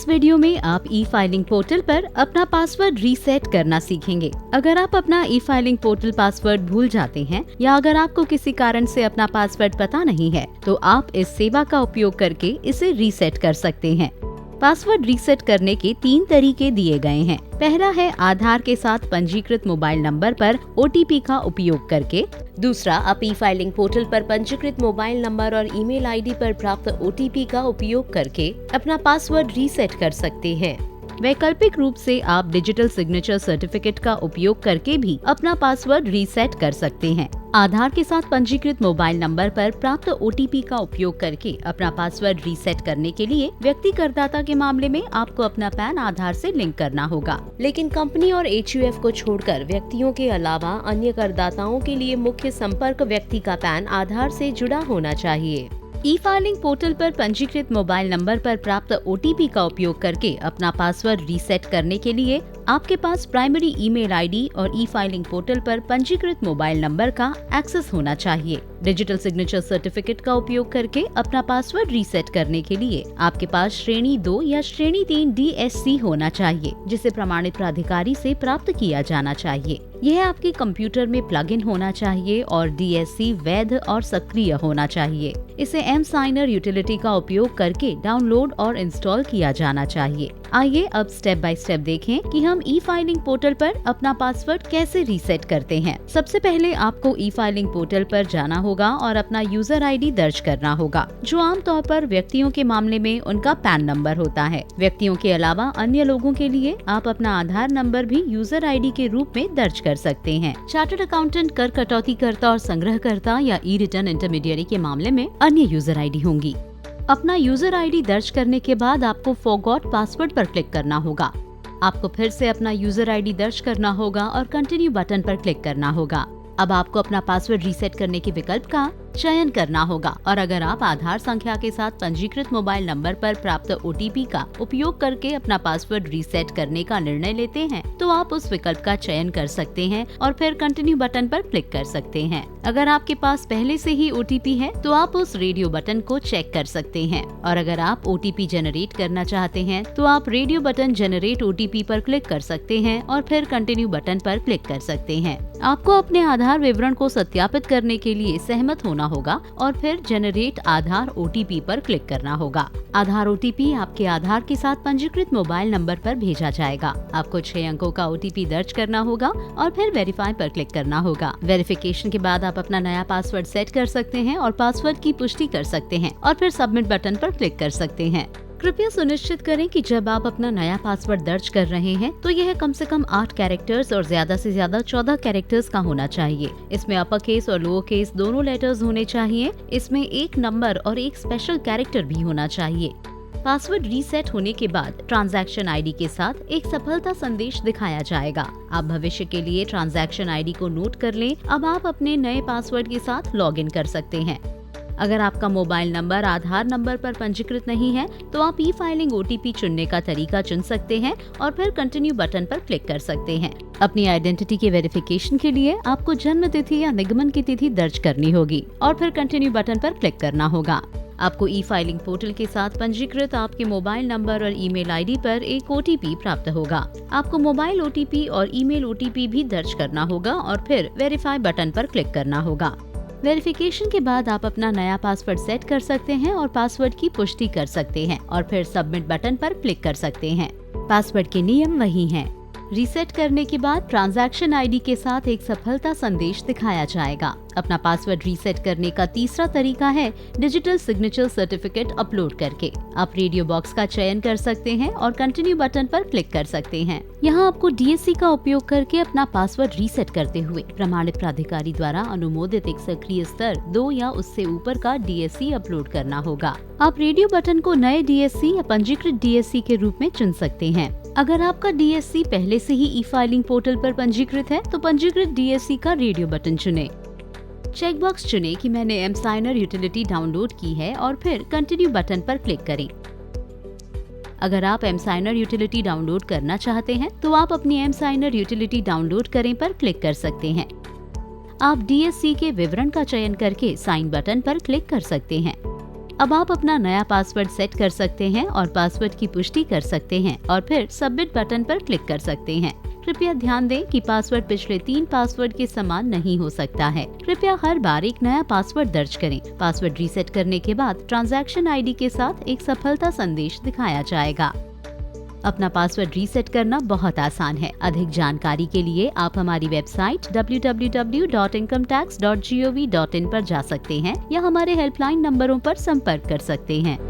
इस वीडियो में आप ई फाइलिंग पोर्टल पर अपना पासवर्ड रीसेट करना सीखेंगे। अगर आप अपना ई फाइलिंग पोर्टल पासवर्ड भूल जाते हैं या अगर आपको किसी कारण से अपना पासवर्ड पता नहीं है, तो आप इस सेवा का उपयोग करके इसे रीसेट कर सकते हैं। पासवर्ड रीसेट करने के 3 तरीके दिए गए हैं। पहला है आधार के साथ पंजीकृत मोबाइल नंबर पर OTP का उपयोग करके। दूसरा, आप ई फाइलिंग पोर्टल पर पंजीकृत मोबाइल नंबर और ईमेल आईडी पर प्राप्त OTP का उपयोग करके अपना पासवर्ड रीसेट कर सकते हैं। वैकल्पिक रूप से आप डिजिटल सिग्नेचर सर्टिफिकेट का उपयोग करके भी अपना पासवर्ड रीसेट कर सकते हैं। आधार के साथ पंजीकृत मोबाइल नंबर पर प्राप्त OTP का उपयोग करके अपना पासवर्ड रीसेट करने के लिए व्यक्ति करदाता के मामले में आपको अपना पैन आधार से लिंक करना होगा, लेकिन कंपनी और HUF को छोड़कर व्यक्तियों के अलावा अन्य करदाताओं के लिए मुख्य संपर्क व्यक्ति का पैन आधार से जुड़ा होना चाहिए। ई फाइलिंग पोर्टल पर पंजीकृत मोबाइल नंबर पर प्राप्त OTP का उपयोग करके अपना पासवर्ड रीसेट करने के लिए आपके पास प्राइमरी ईमेल आईडी और ई फाइलिंग पोर्टल पर पंजीकृत मोबाइल नंबर का एक्सेस होना चाहिए। डिजिटल सिग्नेचर सर्टिफिकेट का उपयोग करके अपना पासवर्ड रीसेट करने के लिए आपके पास श्रेणी 2 या श्रेणी 3 DSC होना चाहिए, जिसे प्रमाणित प्राधिकारी से प्राप्त किया जाना चाहिए। यह आपके कंप्यूटर में प्लग इन होना चाहिए और DSC वैध और सक्रिय होना चाहिए। इसे mSigner यूटिलिटी का उपयोग करके डाउनलोड और इंस्टॉल किया जाना चाहिए। आइए अब स्टेप बाय स्टेप देखें कि हम ई फाइलिंग पोर्टल पर अपना पासवर्ड कैसे रीसेट करते हैं। सबसे पहले आपको ई फाइलिंग पोर्टल पर जाना होगा और अपना यूजर आईडी दर्ज करना होगा, जो आमतौर पर व्यक्तियों के मामले में उनका पैन नंबर होता है। व्यक्तियों के अलावा अन्य लोगों के लिए आप अपना आधार नंबर भी यूजर आईडी के रूप में दर्ज कर सकते हैं। चार्टर्ड अकाउंटेंट, कर कटौतीकर्ता और संग्रहकर्ता या ई रिटर्न इंटरमीडियरी के मामले में अन्य यूजर आईडी होंगी। अपना यूजर आईडी दर्ज करने के बाद आपको फॉरगॉट पासवर्ड पर क्लिक करना होगा। आपको फिर से अपना यूजर आईडी दर्ज करना होगा और कंटिन्यू बटन पर क्लिक करना होगा। अब आपको अपना पासवर्ड रीसेट करने के विकल्प का चयन करना होगा और अगर आप आधार संख्या के साथ पंजीकृत मोबाइल नंबर पर प्राप्त OTP का उपयोग करके अपना पासवर्ड रीसेट करने का निर्णय लेते हैं, तो आप उस विकल्प का चयन कर सकते हैं और फिर कंटिन्यू बटन पर क्लिक कर सकते हैं। अगर आपके पास पहले से ही OTP है, तो आप उस रेडियो बटन को चेक कर सकते हैं और अगर आप OTP जनरेट करना चाहते हैं, तो आप रेडियो बटन जनरेट OTP पर क्लिक कर सकते हैं और फिर कंटिन्यू बटन पर क्लिक कर सकते हैं। आपको अपने आधार विवरण को सत्यापित करने के लिए सहमत होना होगा और फिर जनरेट आधार OTP पर क्लिक करना होगा। आधार OTP आपके आधार के साथ पंजीकृत मोबाइल नंबर पर भेजा जाएगा। आपको 6 अंकों का OTP दर्ज करना होगा और फिर वेरीफाई पर क्लिक करना होगा। वेरिफिकेशन के बाद आप अपना नया पासवर्ड सेट कर सकते हैं और पासवर्ड की पुष्टि कर सकते हैं और फिर सबमिट बटन पर क्लिक कर सकते हैं। कृपया सुनिश्चित करें कि जब आप अपना नया पासवर्ड दर्ज कर रहे हैं, तो यह कम से कम 8 कैरेक्टर्स और ज्यादा से ज्यादा 14 कैरेक्टर्स का होना चाहिए। इसमें अपर केस और लोअर केस दोनों लेटर्स होने चाहिए। इसमें एक नंबर और एक स्पेशल कैरेक्टर भी होना चाहिए। पासवर्ड रीसेट होने के बाद ट्रांजैक्शन आईडी के साथ एक सफलता संदेश दिखाया जाएगा। आप भविष्य के लिए ट्रांजैक्शन आईडी को नोट कर लें। अब आप अपने नए पासवर्ड के साथ लॉग इन कर सकते हैं। अगर आपका मोबाइल नंबर आधार नंबर पर पंजीकृत नहीं है, तो आप ई फाइलिंग OTP चुनने का तरीका चुन सकते हैं और फिर कंटिन्यू बटन पर क्लिक कर सकते हैं। अपनी आइडेंटिटी के वेरिफिकेशन के लिए आपको जन्म तिथि या निगमन की तिथि दर्ज करनी होगी और फिर कंटिन्यू बटन पर क्लिक करना होगा। आपको ई फाइलिंग पोर्टल के साथ पंजीकृत आपके मोबाइल नंबर और ईमेल आईडी पर एक OTP प्राप्त होगा। आपको मोबाइल OTP और ईमेल OTP भी दर्ज करना होगा और फिर वेरीफाई बटन पर क्लिक करना होगा। वेरिफिकेशन के बाद आप अपना नया पासवर्ड सेट कर सकते हैं और पासवर्ड की पुष्टि कर सकते हैं और फिर सबमिट बटन पर क्लिक कर सकते हैं। पासवर्ड के नियम वही हैं। रीसेट करने के बाद ट्रांजैक्शन आईडी के साथ एक सफलता संदेश दिखाया जाएगा। अपना पासवर्ड रीसेट करने का तीसरा तरीका है डिजिटल सिग्नेचर सर्टिफिकेट अपलोड करके। आप रेडियो बॉक्स का चयन कर सकते हैं और कंटिन्यू बटन पर क्लिक कर सकते हैं। यहाँ आपको DSC का उपयोग करके अपना पासवर्ड रीसेट करते हुए प्रमाणित प्राधिकारी द्वारा अनुमोदित एक सक्रिय स्तर 2 या उससे ऊपर का DSC अपलोड करना होगा। आप रेडियो बटन को नए DSC या पंजीकृत DSC के रूप में चुन सकते हैं। अगर आपका DSC पहले से ही ई फाइलिंग पोर्टल पर पंजीकृत है, तो पंजीकृत DSC का रेडियो बटन चुनें। चेक बॉक्स चुनें कि मैंने mSigner यूटिलिटी डाउनलोड की है और फिर कंटिन्यू बटन पर क्लिक करें। अगर आप mSigner यूटिलिटी डाउनलोड करना चाहते हैं, तो आप अपनी mSigner यूटिलिटी डाउनलोड करें पर क्लिक कर सकते हैं। आप DSC के विवरण का चयन करके साइन बटन पर क्लिक कर सकते हैं। अब आप अपना नया पासवर्ड सेट कर सकते हैं और पासवर्ड की पुष्टि कर सकते हैं और फिर सबमिट बटन पर क्लिक कर सकते हैं। कृपया ध्यान दें कि पासवर्ड पिछले 3 पासवर्ड के समान नहीं हो सकता है। कृपया हर बार एक नया पासवर्ड दर्ज करें। पासवर्ड रीसेट करने के बाद ट्रांजैक्शन आईडी के साथ एक सफलता संदेश दिखाया जाएगा। अपना पासवर्ड रीसेट करना बहुत आसान है। अधिक जानकारी के लिए आप हमारी वेबसाइट www.incometax.gov.in पर जा सकते हैं या हमारे हेल्पलाइन नंबरों पर संपर्क कर सकते हैं।